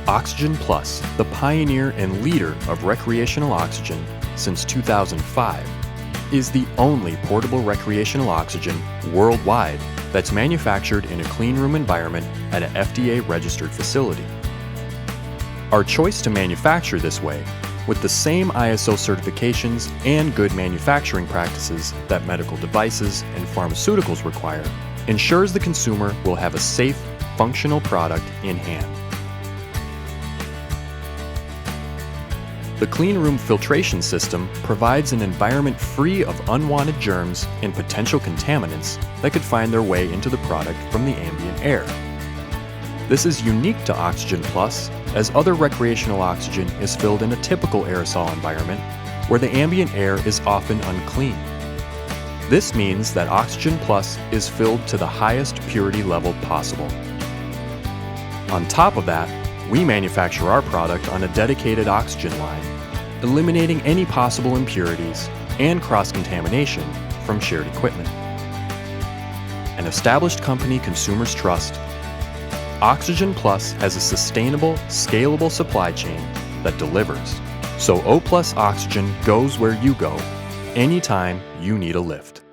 Oxygen Plus, the pioneer and leader of recreational oxygen since 2005, is the only portable recreational oxygen worldwide that's manufactured in a clean room environment at an FDA-registered facility. Our choice to manufacture this way, with the same ISO certifications and good manufacturing practices that medical devices and pharmaceuticals require, ensures the consumer will have a safe, functional product in hand. The clean room filtration system provides an environment free of unwanted germs and potential contaminants that could find their way into the product from the ambient air. This is unique to Oxygen Plus, as other recreational oxygen is filled in a typical aerosol environment where the ambient air is often unclean. This means that Oxygen Plus is filled to the highest purity level possible. On top of that, we manufacture our product on a dedicated oxygen line, eliminating any possible impurities and cross-contamination from shared equipment. An established company consumers trust, Oxygen Plus has a sustainable, scalable supply chain that delivers. So O+ Oxygen goes where you go, anytime you need a lift.